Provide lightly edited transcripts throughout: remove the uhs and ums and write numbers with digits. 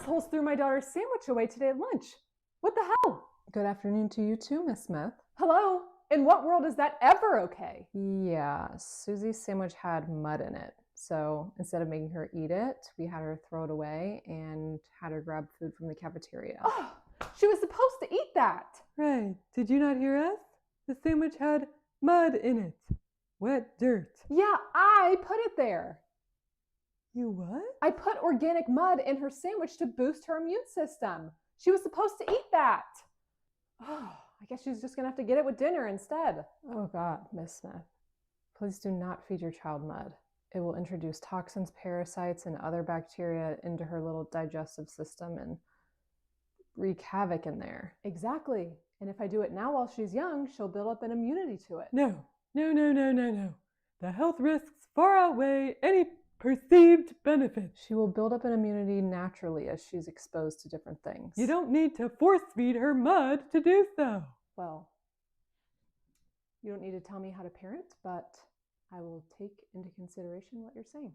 assholes threw my daughter's sandwich away today at lunch. What the hell? Good afternoon to you too, Miss Smith. Hello? In what world is that ever okay? Yeah, Susie's sandwich had mud in it. So instead of making her eat it, we had her throw it away and had her grab food from the cafeteria. Oh, she was supposed to eat that. Right. Did you not hear us? The sandwich had mud in it. Wet dirt. Yeah, I put it there. You what? I put organic mud in her sandwich to boost her immune system. She was supposed to eat that. Oh, I guess she's just going to have to get it with dinner instead. Oh God, Miss Smith. Please do not feed your child mud. It will introduce toxins, parasites, and other bacteria into her little digestive system and wreak havoc in there. Exactly. And if I do it now while she's young, she'll build up an immunity to it. No. The health risks far outweigh any perceived benefit. She will build up an immunity naturally as she's exposed to different things. You don't need to force feed her mud to do so. Well, you don't need to tell me how to parent, but I will take into consideration what you're saying.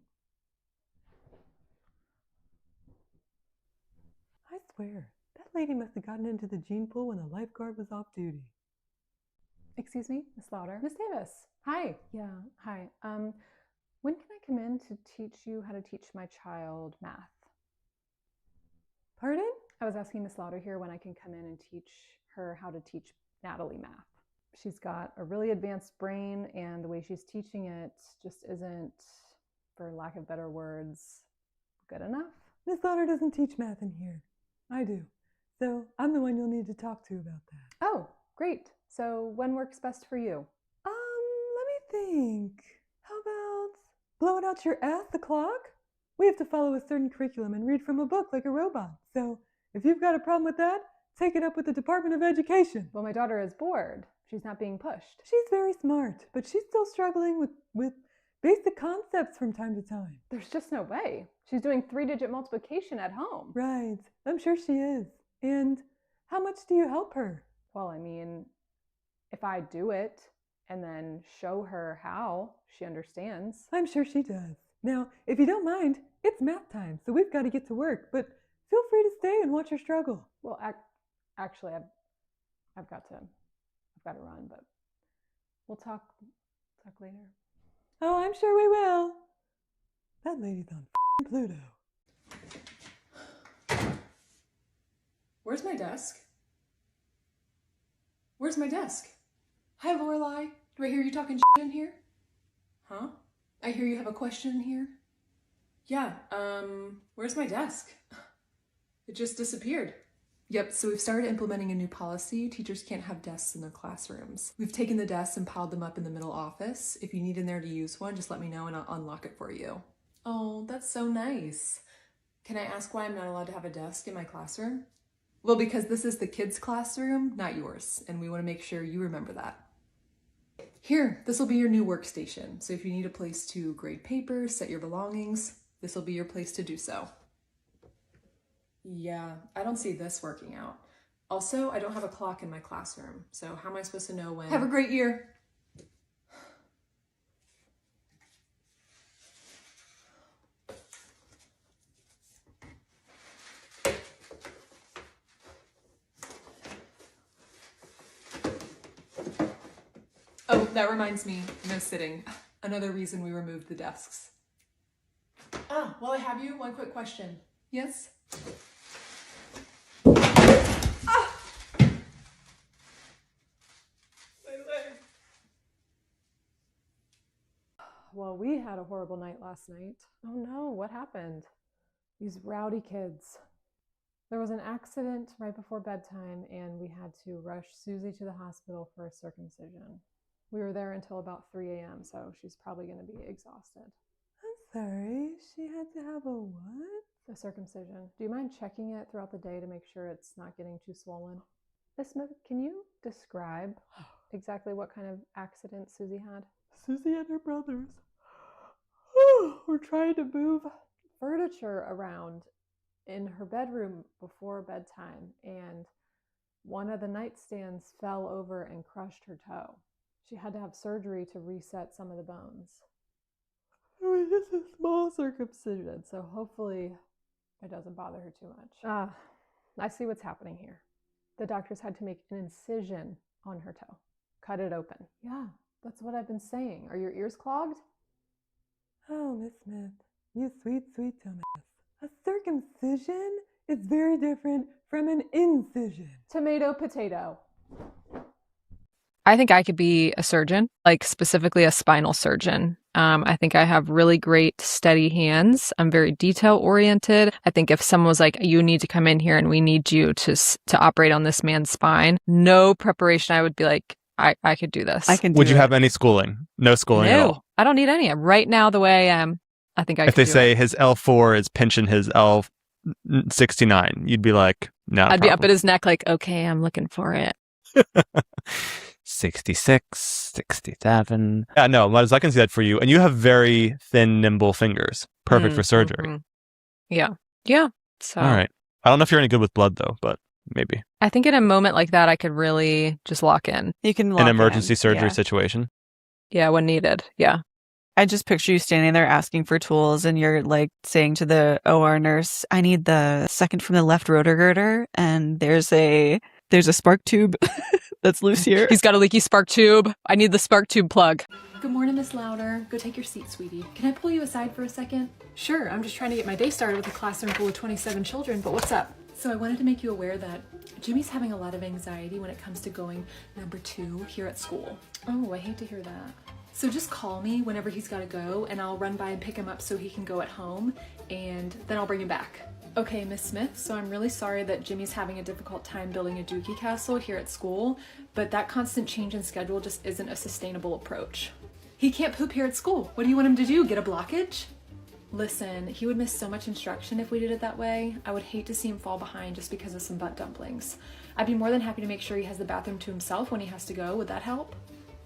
I swear, that lady must have gotten into the gene pool when the lifeguard was off duty. Excuse me, Miss Lauder. Miss Davis, hi. Yeah, hi. When can I come in to teach you how to teach my child math? Pardon? I was asking Miss Lauder here when I can come in and teach her how to teach Natalie math. She's got a really advanced brain, and the way she's teaching it just isn't, for lack of better words, good enough. Miss Lauder doesn't teach math in here. I do. So I'm the one you'll need to talk to about that. Oh, great. So when works best for you? Let me think. How about blowing out your ass the clock? We have to follow a certain curriculum and read from a book like a robot. So if you've got a problem with that, take it up with the Department of Education. Well, my daughter is bored. She's not being pushed. She's very smart, but she's still struggling with basic concepts from time to time. There's just no way. She's doing 3-digit multiplication at home. Right. I'm sure she is. And how much do you help her? Well, I mean, if I do it and then show her how, she understands. I'm sure she does. Now, if you don't mind, it's math time, so we've got to get to work, but feel free to stay and watch her struggle. Well, actually, I've got to run, but we'll talk later. Oh, I'm sure we will. That lady's on Pluto. Where's my desk? Where's my desk? Hi, Lorelai. Do I hear you talking shit in here? Huh? I hear you have a question in here? Yeah, where's my desk? It just disappeared. Yep, so we've started implementing a new policy. Teachers can't have desks in their classrooms. We've taken the desks and piled them up in the middle office. If you need in there to use one, just let me know and I'll unlock it for you. Oh, that's so nice. Can I ask why I'm not allowed to have a desk in my classroom? Well, because this is the kids' classroom, not yours, and we want to make sure you remember that. Here, this will be your new workstation. So if you need a place to grade papers, set your belongings, this will be your place to do so. Yeah, I don't see this working out. Also, I don't have a clock in my classroom, so how am I supposed to know when? Have a great year. Oh, that reminds me, no sitting. Another reason we removed the desks. Ah, while I have you, one quick question. Yes? Ah! My leg. Well, we had a horrible night last night. Oh no, what happened? These rowdy kids. There was an accident right before bedtime, and we had to rush Susie to the hospital for a circumcision. We were there until about 3 a.m., so she's probably going to be exhausted. I'm sorry, she had to have a what? A circumcision. Do you mind checking it throughout the day to make sure it's not getting too swollen? Miss Smith, can you describe exactly what kind of accident Susie had? Susie and her brothers were trying to move furniture around in her bedroom before bedtime, and one of the nightstands fell over and crushed her toe. She had to have surgery to reset some of the bones. It was just a small Circumcision, so hopefully It doesn't bother her too much. I see what's happening here. The doctors had to make an incision on her toe. Cut it open. Yeah, that's what I've been saying. Are your ears clogged? Oh, Miss Smith, you sweet, sweet dumbass. A circumcision is very different from an incision. Tomato, potato. I think I could be a surgeon, like specifically a spinal surgeon. I think I have really great steady hands. I'm very detail oriented. I think if someone was like, you need to come in here and we need you to operate on this man's spine, no preparation, I would be like, I could do this. I can do Would you it. have any schooling? No schooling at all? I don't need any. Right now, the way I am, I think I could If they do say it. his L4 is pinching his L69, you'd be like, no. I'd be up at his neck like, okay, I'm looking for it. 66, 67. Yeah, no, Liz, I can see that for you. And you have very thin, nimble fingers. Perfect for surgery. Mm-hmm. Yeah. So All right. I don't know if you're any good with blood, though, but maybe. I think in a moment like that, I could really just lock in. You can lock An emergency in. surgery Yeah. situation. Yeah, when needed. Yeah. I just picture you standing there asking for tools and you're like saying to the OR nurse, I need the second from the left rotor girder and there's a spark tube that's loose here. He's got a leaky spark tube. I need the spark tube plug. Good morning, Miss Louder. Go take your seat, sweetie. Can I pull you aside for a second? Sure, I'm just trying to get my day started with a classroom full of 27 children, but what's up? So I wanted to make you aware that Jimmy's having a lot of anxiety when it comes to going number 2 here at school. Oh, I hate to hear that. So just call me whenever he's got to go and I'll run by and pick him up so he can go at home and then I'll bring him back. Okay, Miss Smith, so I'm really sorry that Jimmy's having a difficult time building a dookie castle here at school, but that constant change in schedule just isn't a sustainable approach. He can't poop here at school. What do you want him to do? Get a blockage? Listen, he would miss so much instruction if we did it that way. I would hate to see him fall behind just because of some butt dumplings. I'd be more than happy to make sure he has the bathroom to himself when he has to go. Would that help?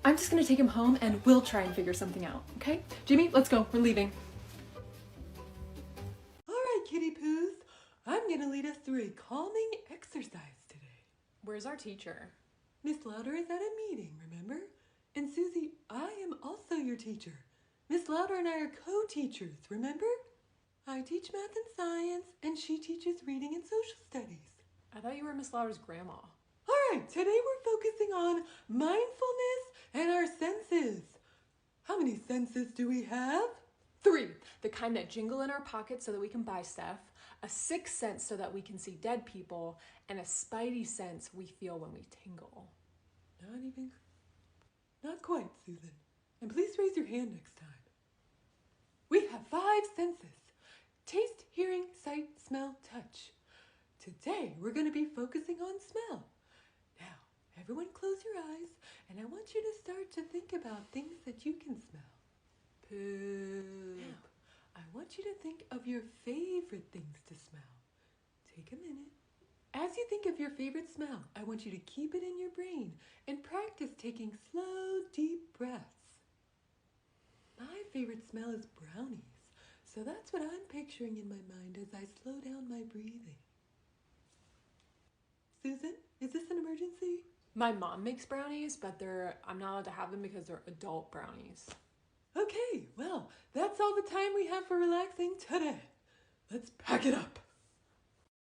I'm just gonna take him home and we'll try and figure something out, okay? Jimmy, let's go. We're leaving. All right, kitty poos. I'm going to lead us through a calming exercise today. Where's our teacher? Miss Louder is at a meeting, remember? And Susie, I am also your teacher. Miss Louder and I are co-teachers, remember? I teach math and science, and she teaches reading and social studies. I thought you were Miss Louder's grandma. All right, today we're focusing on mindfulness and our senses. How many senses do we have? 3, the kind that jingle in our pockets so that we can buy stuff, a 6th sense so that we can see dead people, and a spidey sense we feel when we tingle. Not quite, Susan. And please raise your hand next time. We have 5 senses: taste, hearing, sight, smell, touch. Today we're going to be focusing on smell. Now, everyone close your eyes, and I want you to start to think about things that you can smell. Poop. Now, I want you to think of your favorite things to smell. Take a minute. As you think of your favorite smell, I want you to keep it in your brain and practice taking slow, deep breaths. My favorite smell is brownies, so that's what I'm picturing in my mind as I slow down my breathing. Susan, is this an emergency? My mom makes brownies, but I'm not allowed to have them because they're adult brownies. Okay, well, that's all the time we have for relaxing today. Let's pack it up.